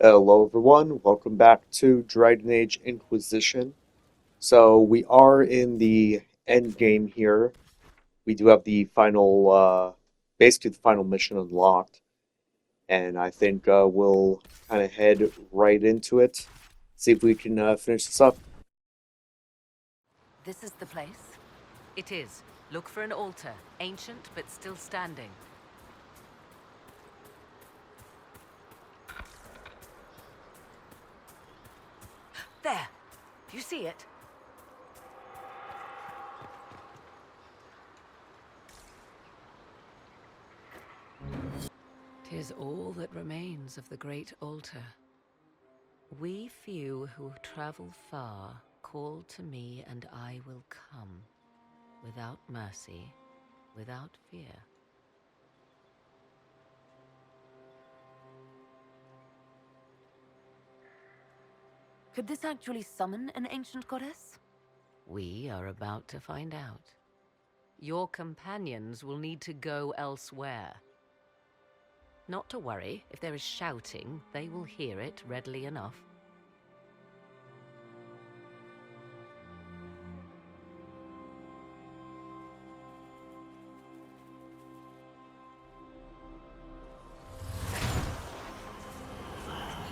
Hello everyone, welcome back to Dragon Age Inquisition. So we are in the end game here. We do have the final, basically the final mission unlocked, and I think we'll kind of head right into it. See if we can finish this up. This is the place? It is. Look for an altar, ancient but still standing. There! Do you see it? Tis all that remains of the great altar. We few who travel far call to me and I will come, without mercy, without fear. Could this actually summon an ancient goddess? We are about to find out. Your companions will need to go elsewhere. Not to worry, if there is shouting, they will hear it readily enough.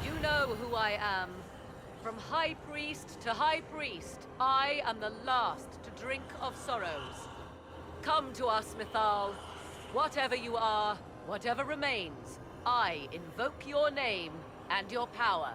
You know who I am. From High Priest to High Priest, I am the last to drink of sorrows. Come to us, Mythal. Whatever you are, whatever remains, I invoke your name and your power.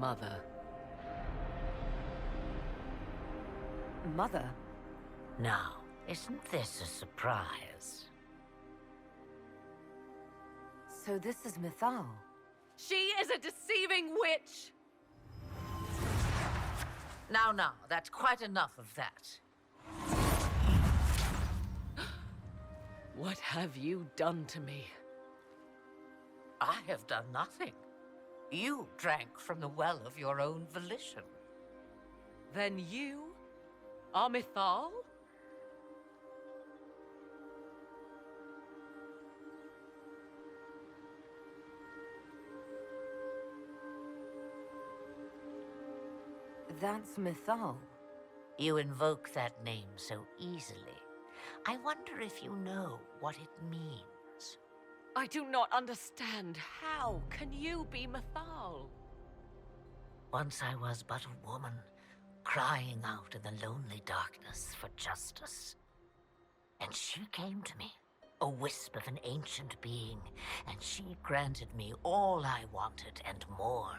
Mother. Mother? Now, isn't this a surprise? So this is Mythal. She is a deceiving witch! Now, that's quite enough of that. What have you done to me? I have done nothing. You drank from the well of your own volition. Then you are Mythal? That's Mythal. You invoke that name so easily. I wonder if you know what it means. I do not understand. How can you be Mythal? Once I was but a woman, crying out in the lonely darkness for justice. And she came to me, a wisp of an ancient being, and she granted me all I wanted and more.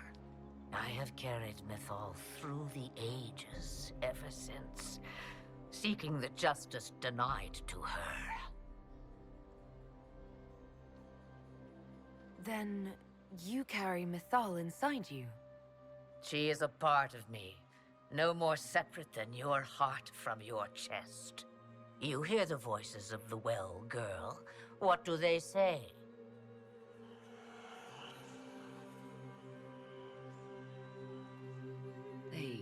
I have carried Mythal through the ages ever since, seeking the justice denied to her. Then you carry Mythal inside you. She is a part of me, no more separate than your heart from your chest. You hear the voices of the well, girl. What do they say? They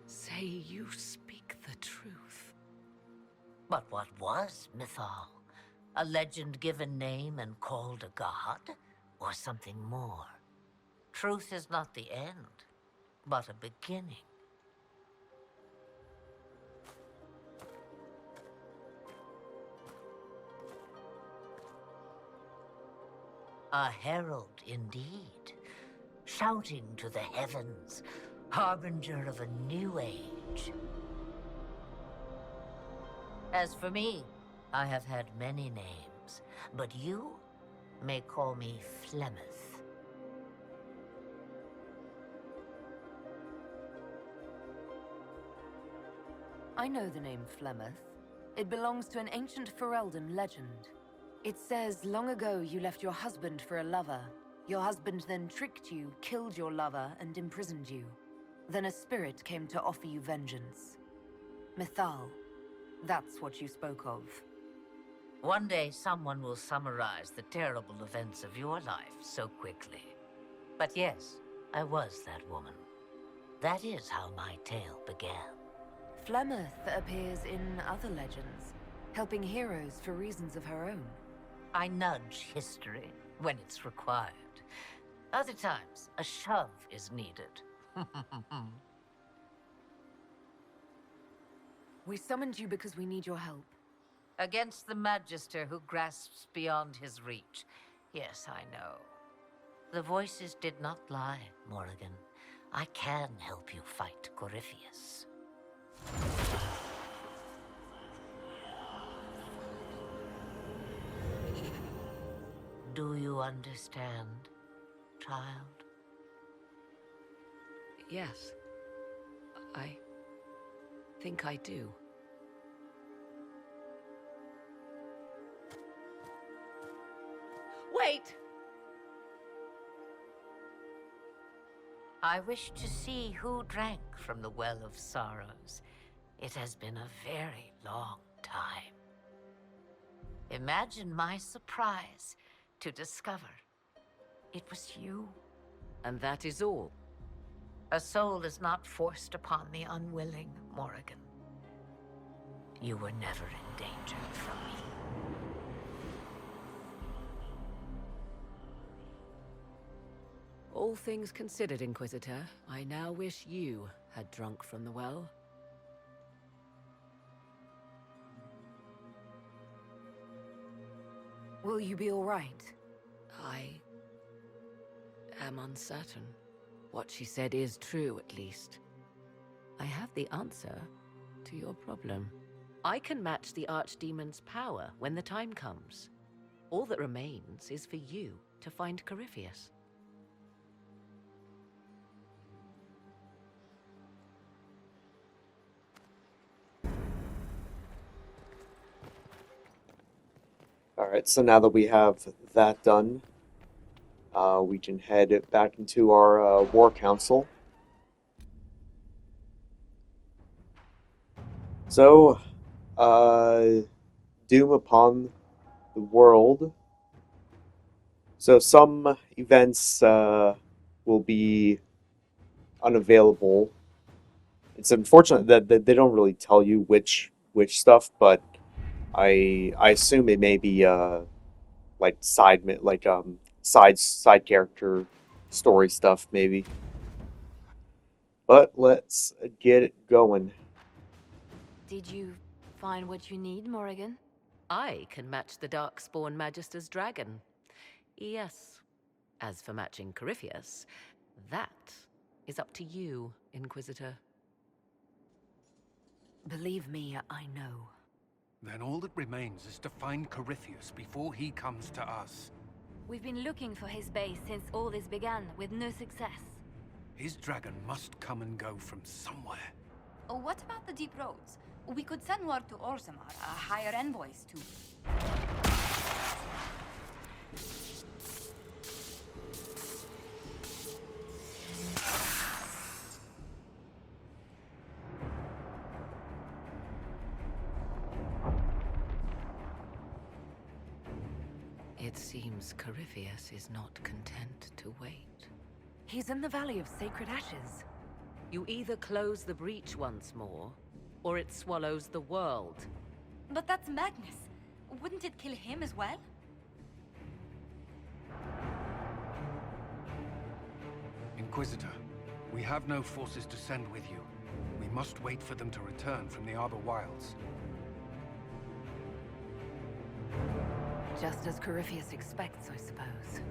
say you speak the truth. But what was Mythal? A legend given name and called a god? Or something more? Truth is not the end, but a beginning. A herald indeed, shouting to the heavens, harbinger of a new age. As for me, I have had many names, but you may call me Flemeth. I know the name Flemeth. It belongs to an ancient Ferelden legend. It says long ago you left your husband for a lover. Your husband then tricked you, killed your lover, and imprisoned you. Then a spirit came to offer you vengeance. Mythal, that's what you spoke of. One day someone will summarize the terrible events of your life so quickly. But yes, I was that woman. That is how my tale began. Flemeth appears in other legends, helping heroes for reasons of her own. I nudge history when it's required. Other times, a shove is needed. We summoned you because we need your help. Against the Magister who grasps beyond his reach. Yes, I know. The voices did not lie, Morrigan. I can help you fight Corypheus. Do you understand, child? Yes. I think I do. Wait! I wish to see who drank from the Well of Sorrows. It has been a very long time. Imagine my surprise to discover it was you. And that is all. A soul is not forced upon the unwilling, Morrigan. You were never in danger from me. All things considered, Inquisitor, I now wish you had drunk from the well. Will you be all right? I am uncertain. What she said is true, at least. I have the answer to your problem. I can match the Archdemon's power when the time comes. All that remains is for you to find Corypheus. Alright, so now that we have that done, we can head back into our war council. So, doom upon the world. So some events will be unavailable. It's unfortunate that they don't really tell you which stuff, but I assume it may be like side character story stuff maybe. But let's get it going. Did you find what you need, Morrigan? I can match the Darkspawn Magister's dragon. Yes. As for matching Corypheus, that is up to you, Inquisitor. Believe me, I know. Then all that remains is to find Corypheus before he comes to us. We've been looking for his base since all this began, with no success. His dragon must come and go from somewhere. Oh, what about the deep roads? We could send word to Orzammar, hire envoys to... It seems Corypheus is not content to wait. He's in the Valley of Sacred Ashes. You either close the breach once more, or it swallows the world. But that's madness. Wouldn't it kill him as well? Inquisitor, we have no forces to send with you. We must wait for them to return from the Arbor Wilds. Just as Corypheus expects, I suppose.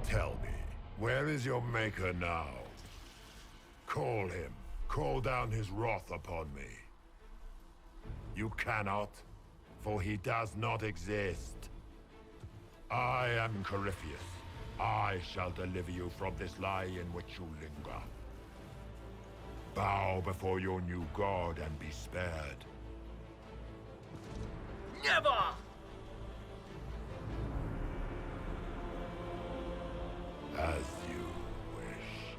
Tell me, where is your maker now? Call him. Call down his wrath upon me. You cannot, for he does not exist. I am Corypheus. I shall deliver you from this lie in which you linger. Bow before your new god and be spared. Never! As you wish.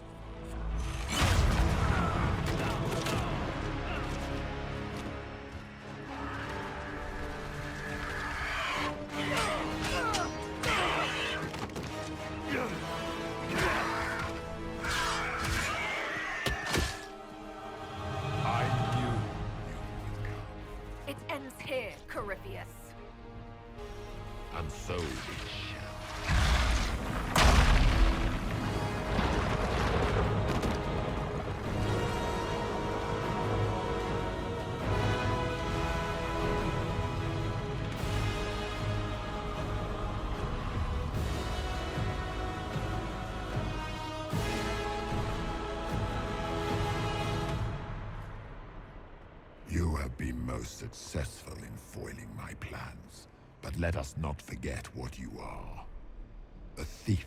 I knew you would come, It ends here, Corypheus. and so it shall. You have been most successful in foiling my plans, but let us not forget what you are. A thief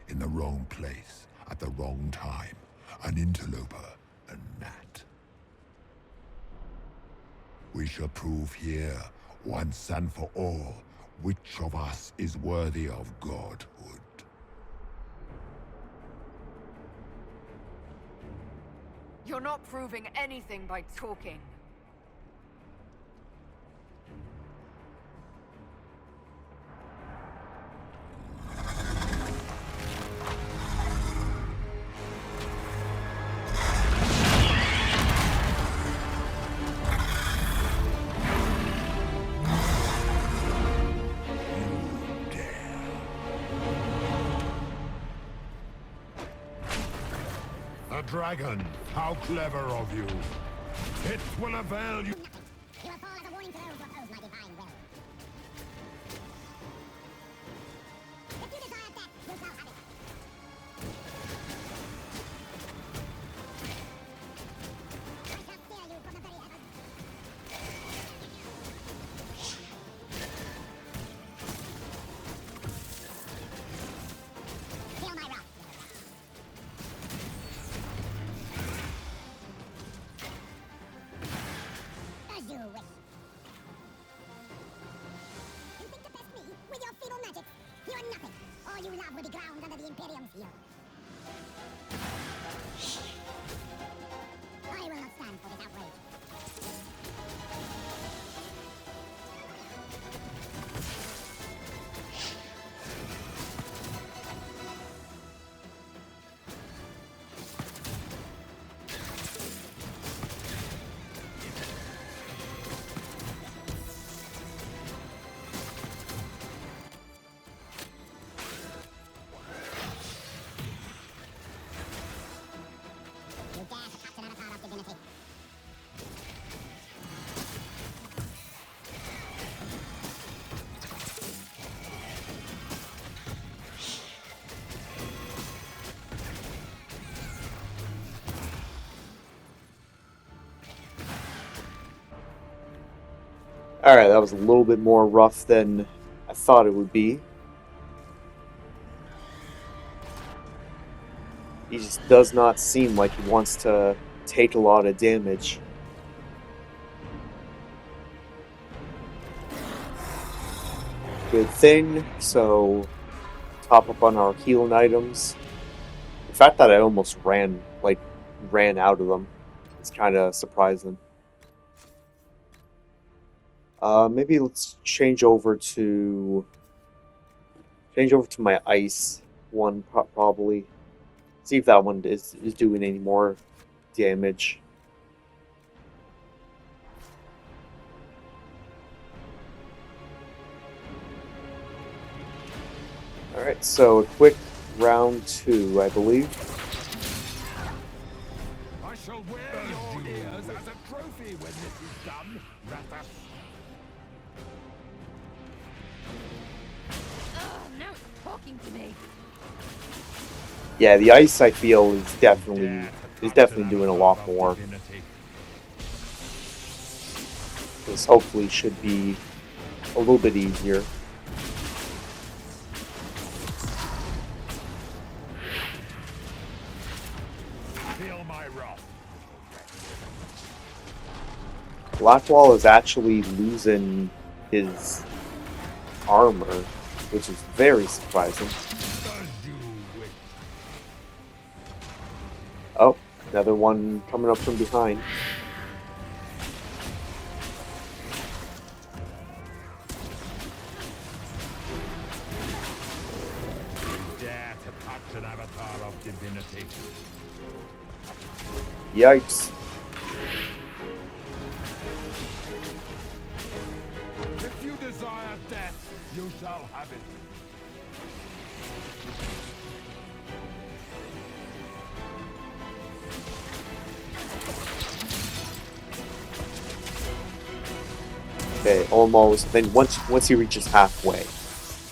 in the wrong place at the wrong time, an interloper, a gnat. We shall prove here, once and for all, which of us is worthy of godhood. You're not proving anything by talking. A dragon! How clever of you! It will avail you! You will fall as a warning to those who oppose my divine will. If you desire death, you shall have it. I shall steer you from the very heavens. Feel my wrath. As you wish. You think to test me with your feeble magic? You are nothing. All you love will be ground under the Imperium's heel. I will not stand for this outrage. You dare to touch an avatar of divinity. Alright, that was a little bit more rough than I thought it would be. He just does not seem like he wants to take a lot of damage. Good thing, so top up on our healing items. The fact that I almost ran out of them, it's kind of surprising. Maybe let's change over to my ice one probably. See if that one is doing any more damage. Alright, so a quick round 2, I believe. I shall wear your ears as a trophy when this is done, Rathas. Now it's talking to me. Yeah, the ice I feel is definitely is definitely doing a lot more. This hopefully should be a little bit easier. Feel my wrath. Blackwall is actually losing his armor, which is very surprising. As you wish. Oh, another one coming up from behind. Dare to touch an avatar of divinity. Yikes. If you desire death, you shall have it. Okay, almost. Then once he reaches halfway,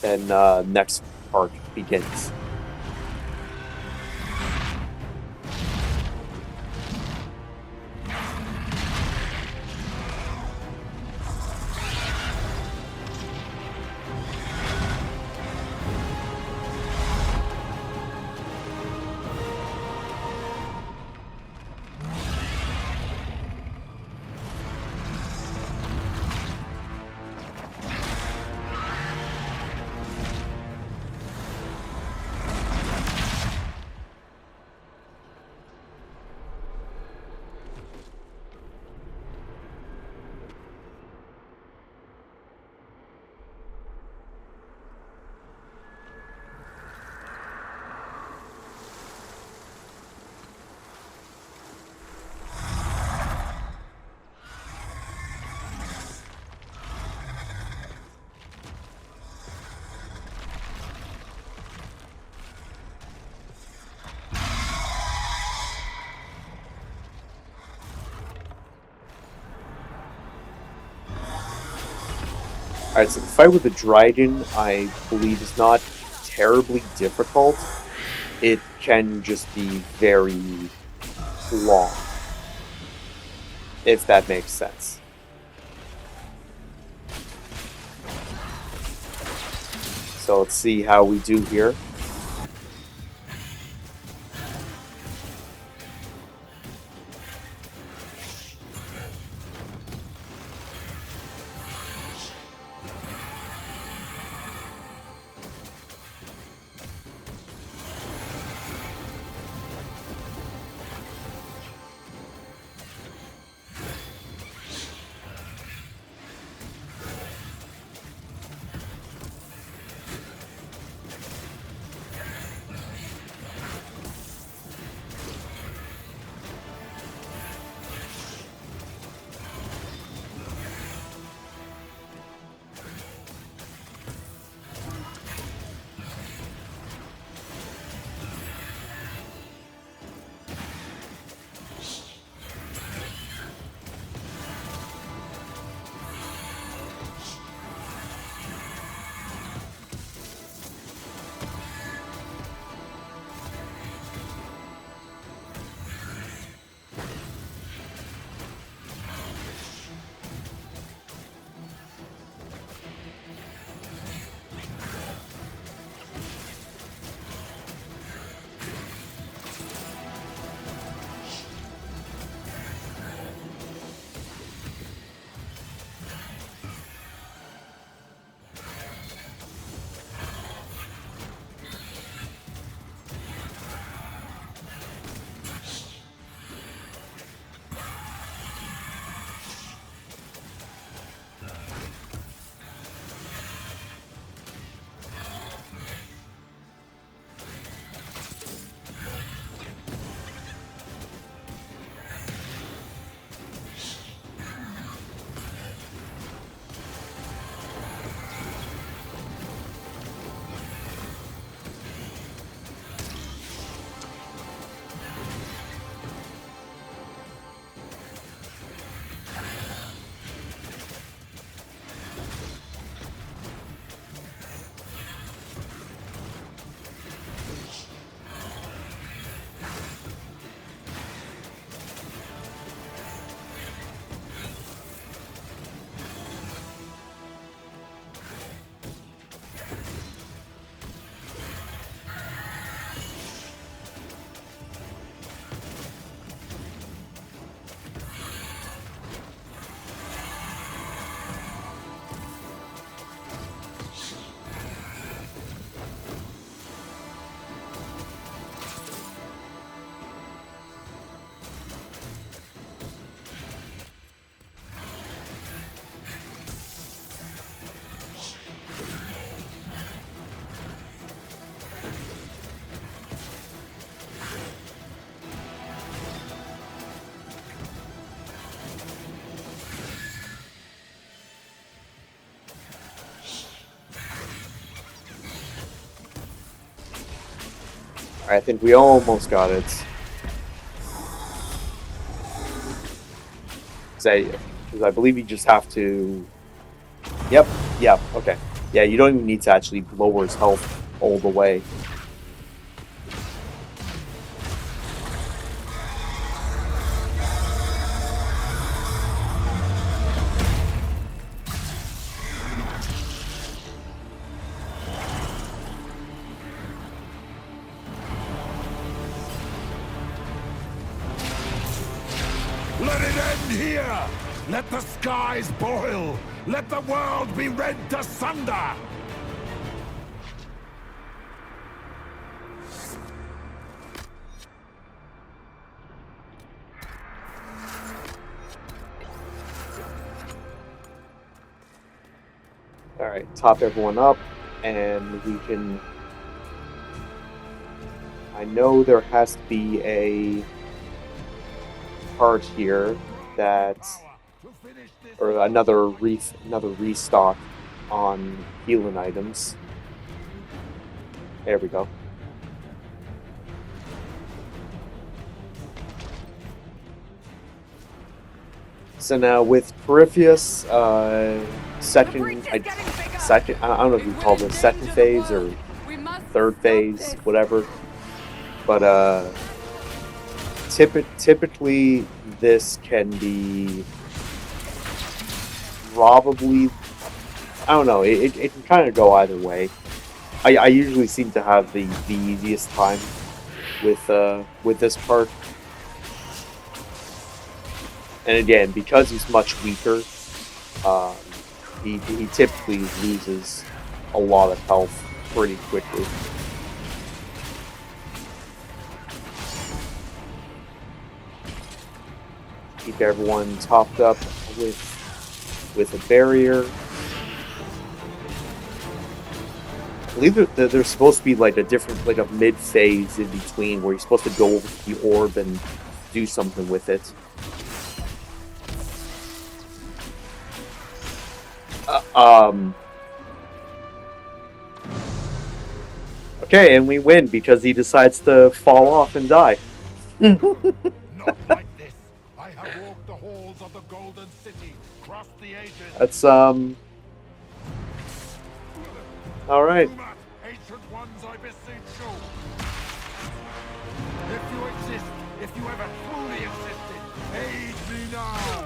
then next part begins. Alright, so the fight with the dragon, I believe, is not terribly difficult. It can just be very long, if that makes sense. So let's see how we do here. I think we almost got it. 'Cause I believe you just have to... Yep, okay. Yeah, you don't even need to actually lower his health all the way. Let it end here! Let the skies boil! Let the world be rent asunder! Alright, top everyone up, and we can... I know there has to be a part here that... or another restock on healing items. There we go. So now with Peripheus, second, I don't know if you call this second phase or third phase, whatever. But typically this can be probably, I don't know, it can kind of go either way. I usually seem to have the easiest time with this part. And again, because he's much weaker, he typically loses a lot of health pretty quickly. Keep everyone topped up with a barrier. I believe that there's supposed to be like a mid phase in between where you're supposed to go over to the orb and do something with it. Okay, and we win because he decides to fall off and die. Not like this. I have walked the halls of the Golden City, crossed the ages. That's all right. Ancient ones, I beseech you. If you exist, if you ever truly existed, aid me now.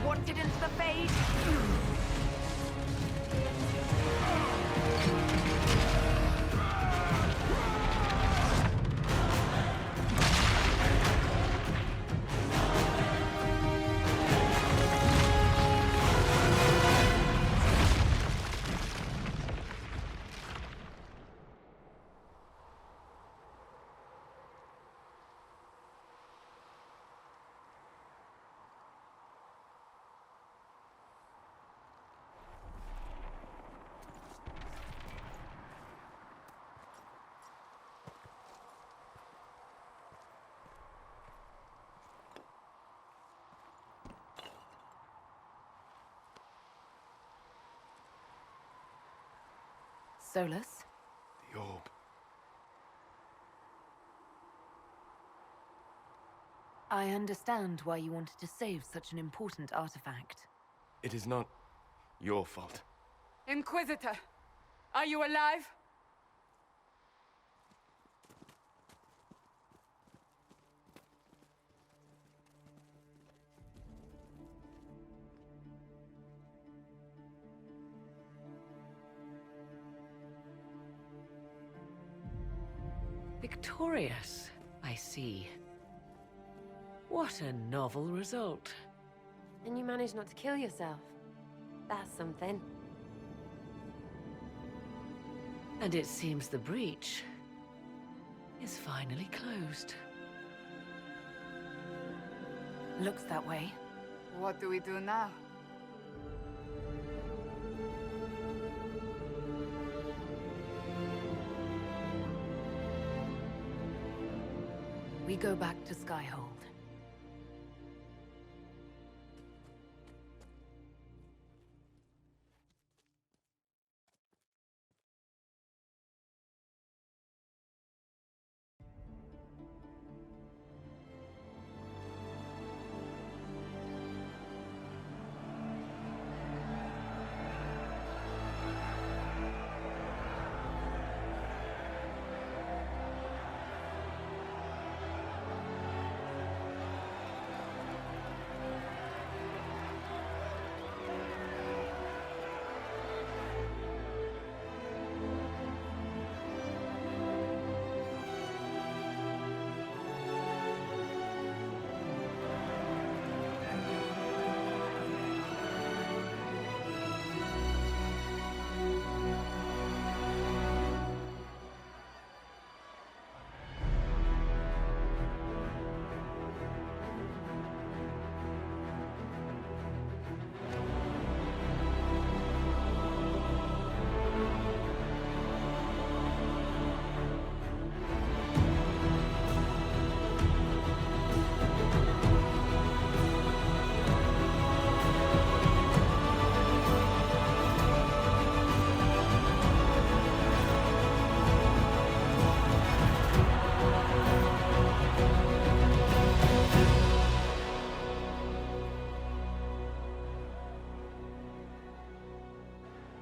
Wanted into the fade. Solus? The orb. I understand why you wanted to save such an important artifact. It is not your fault. Inquisitor, are you alive? Victorious, I see. What a novel result. And you managed not to kill yourself. That's something. And it seems the breach is finally closed. Looks that way. What do we do now? We go back to Skyhold.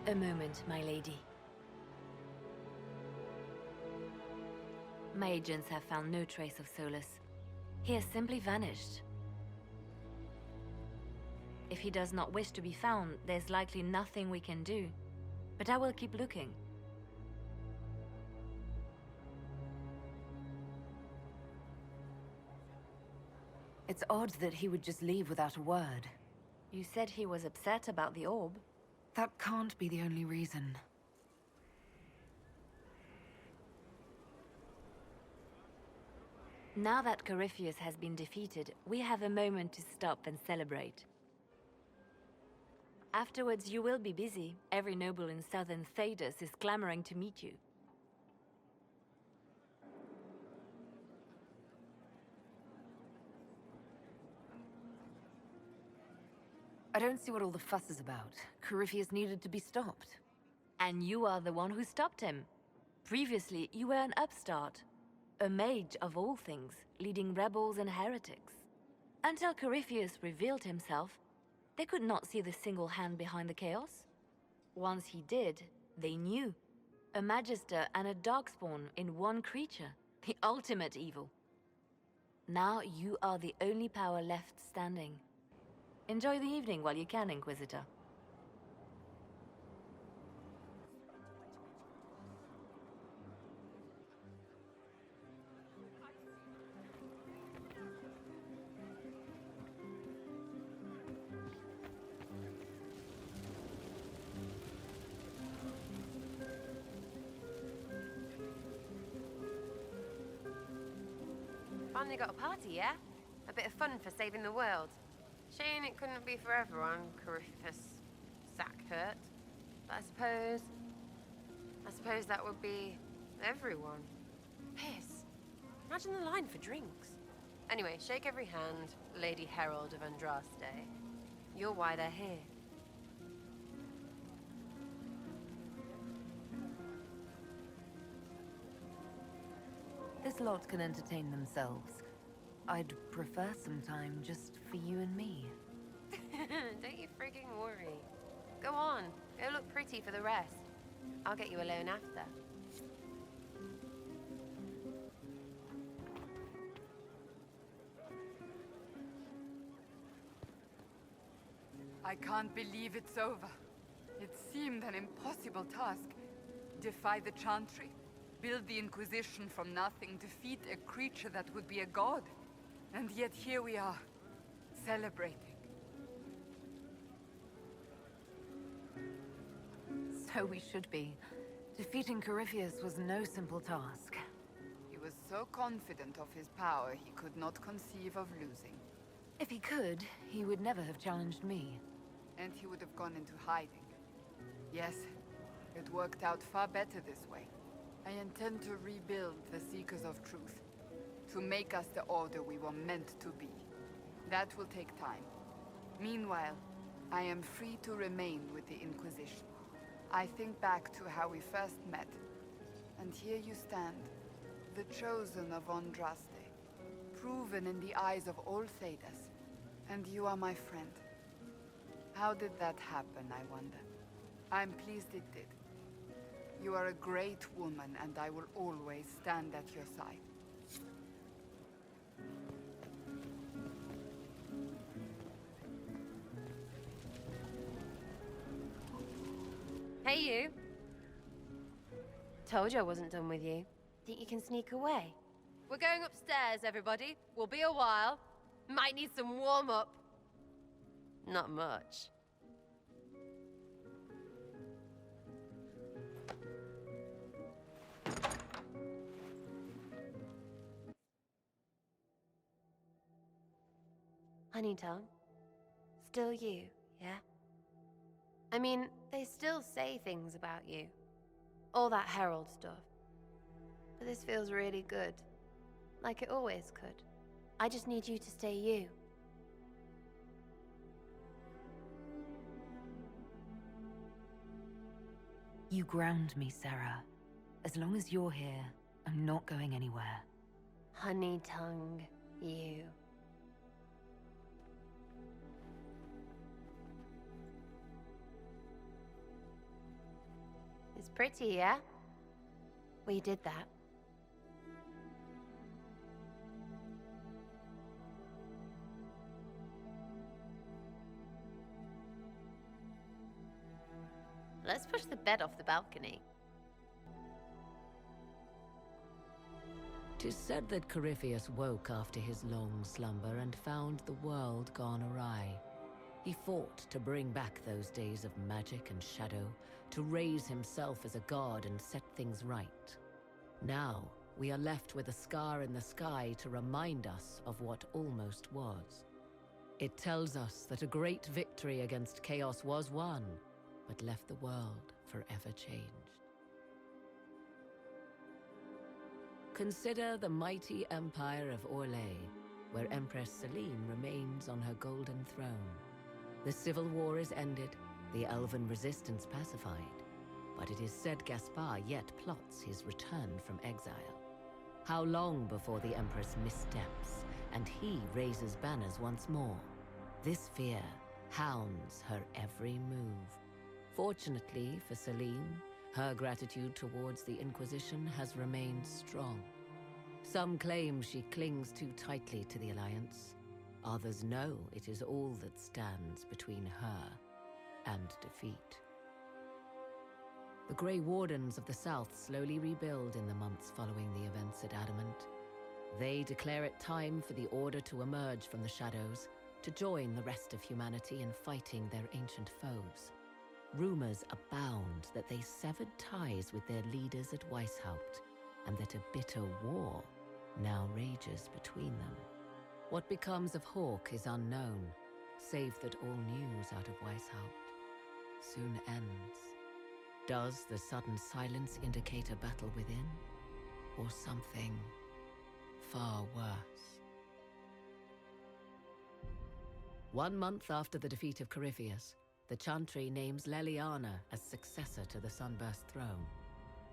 A moment, my lady. My agents have found no trace of Solus. He has simply vanished. If he does not wish to be found, there's likely nothing we can do. But I will keep looking. It's odd that he would just leave without a word. You said he was upset about the orb. That can't be the only reason. Now that Corypheus has been defeated, we have a moment to stop and celebrate. Afterwards, you will be busy. Every noble in southern Thedas is clamoring to meet you. I don't see what all the fuss is about. Corypheus needed to be stopped. And you are the one who stopped him. Previously, you were an upstart. A mage of all things, leading rebels and heretics. Until Corypheus revealed himself, they could not see the single hand behind the chaos. Once he did, they knew. A magister and a darkspawn in one creature. The ultimate evil. Now you are the only power left standing. Enjoy the evening while you can, Inquisitor. Finally got a party, yeah? A bit of fun for saving the world. Shame it couldn't be for everyone, Corypheus Sackpert. But I suppose that would be everyone. Piss. Imagine the line for drinks. Anyway, shake every hand, Lady Herald of Andraste. You're why they're here. This lot can entertain themselves. I'd prefer some time just for you and me. Don't you frigging worry. Go on, go look pretty for the rest. I'll get you alone after. I can't believe it's over. It seemed an impossible task. Defy the Chantry, build the Inquisition from nothing, defeat a creature that would be a god. And yet here we are, celebrating. So we should be. Defeating Corypheus was no simple task. He was so confident of his power he could not conceive of losing. If he could, he would never have challenged me. And he would have gone into hiding. Yes, it worked out far better this way. I intend to rebuild the Seekers of Truth, to make us the order we were meant to be. That will take time. Meanwhile, I am free to remain with the Inquisition. I think back to how we first met, and here you stand, the chosen of Andraste, proven in the eyes of all Thedas, and you are my friend. How did that happen, I wonder? I'm pleased it did. You are a great woman, and I will always stand at your side. Hey, you. Told you I wasn't done with you. Think you can sneak away? We're going upstairs, everybody. We'll be a while. Might need some warm-up. Not much. Honey Tongue, still you, yeah? I mean, they still say things about you. All that Herald stuff. But this feels really good. Like it always could. I just need you to stay you. You ground me, Sarah. As long as you're here, I'm not going anywhere. Honey Tongue, you. It's pretty, yeah? We did that. Let's push the bed off the balcony. 'Tis said that Corypheus woke after his long slumber and found the world gone awry. He fought to bring back those days of magic and shadow, to raise himself as a god and set things right. Now, we are left with a scar in the sky to remind us of what almost was. It tells us that a great victory against chaos was won, but left the world forever changed. Consider the mighty empire of Orlais, where Empress Celine remains on her golden throne. The civil war is ended, the elven resistance pacified, but it is said Gaspar yet plots his return from exile. How long before the Empress missteps, and he raises banners once more? This fear hounds her every move. Fortunately for Celine, her gratitude towards the Inquisition has remained strong. Some claim she clings too tightly to the Alliance. Others know it is all that stands between her and defeat. The Grey Wardens of the South slowly rebuild in the months following the events at Adamant. They declare it time for the Order to emerge from the shadows, to join the rest of humanity in fighting their ancient foes. Rumors abound that they severed ties with their leaders at Weishaupt, and that a bitter war now rages between them. What becomes of Hawke is unknown, save that all news out of Weishaupt soon ends. Does the sudden silence indicate a battle within, or something far worse? 1 month after the defeat of Corypheus, the Chantry names Leliana as successor to the Sunburst throne.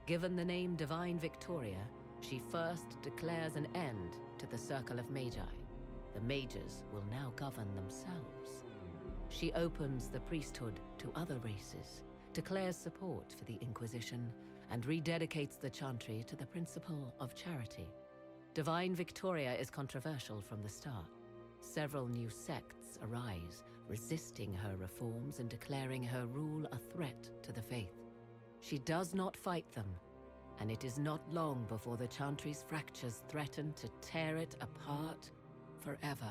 Given the name Divine Victoria, she first declares an end to the Circle of Magi. The mages will now govern themselves. She opens the priesthood to other races, declares support for the Inquisition, and rededicates the Chantry to the principle of charity. Divine Victoria is controversial from the start. Several new sects arise, resisting her reforms and declaring her rule a threat to the faith. She does not fight them, and it is not long before the Chantry's fractures threaten to tear it apart forever.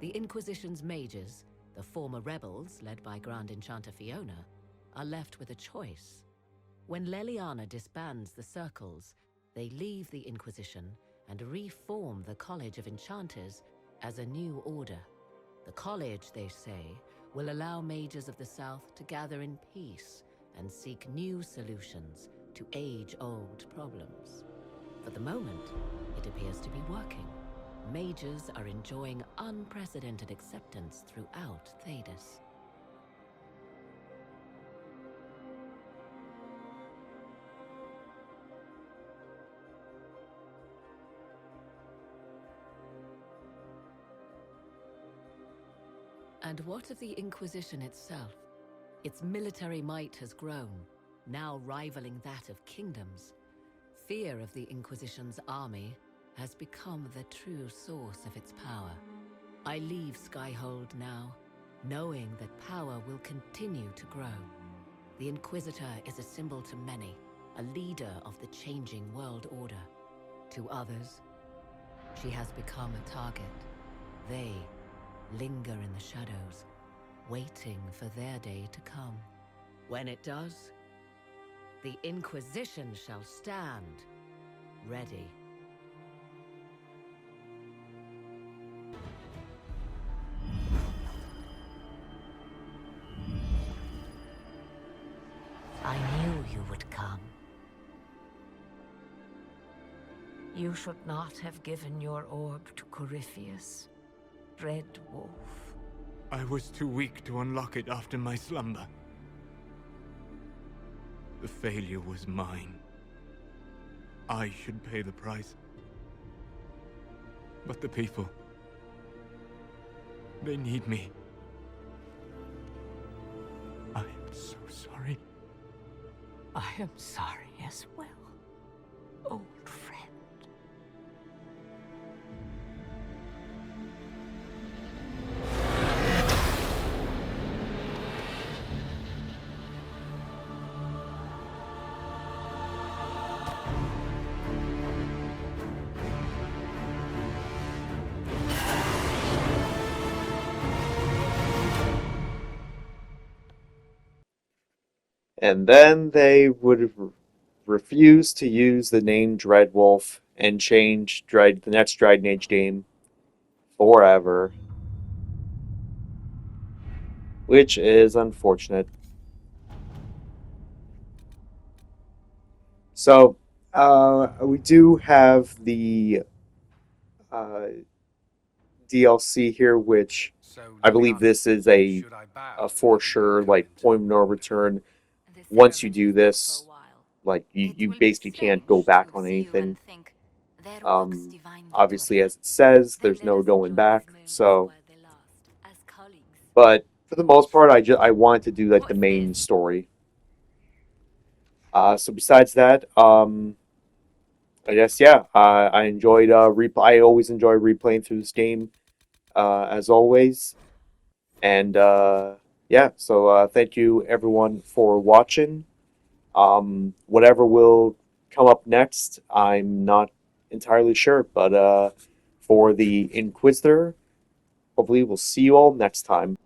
The Inquisition's mages, the former rebels led by Grand Enchanter Fiona, are left with a choice. When Leliana disbands the circles, they leave the Inquisition and reform the College of Enchanters as a new order. The college, they say, will allow mages of the South to gather in peace and seek new solutions to age-old problems. For the moment, it appears to be working. Mages are enjoying unprecedented acceptance throughout Thedas. And what of the Inquisition itself? Its military might has grown, now rivaling that of kingdoms. Fear of the Inquisition's army has become the true source of its power. I leave Skyhold now, knowing that power will continue to grow. The Inquisitor is a symbol to many, a leader of the changing world order. To others, she has become a target. They linger in the shadows, waiting for their day to come. When it does, the Inquisition shall stand ready. I knew you would come. You should not have given your orb to Corypheus, Dreadwolf. I was too weak to unlock it after my slumber. The failure was mine. I should pay the price. But the people... they need me. I am so sorry. I am sorry as well, old friend. And then they would refuse to use the name Dreadwolf and change the next Dragon Age game forever. Which is unfortunate. So, we do have the DLC here, which I believe this is a for sure, like, point of no return. Once you do this, like, you basically can't go back on anything. Obviously, as it says, there's no going back. So, but for the most part, I wanted to do like the main story. So besides that, I guess yeah, I enjoyed I always enjoy replaying through this game, as always, and yeah. So thank you everyone for watching. Whatever will come up next, I'm not entirely sure, but for the Inquisitor, hopefully we'll see you all next time.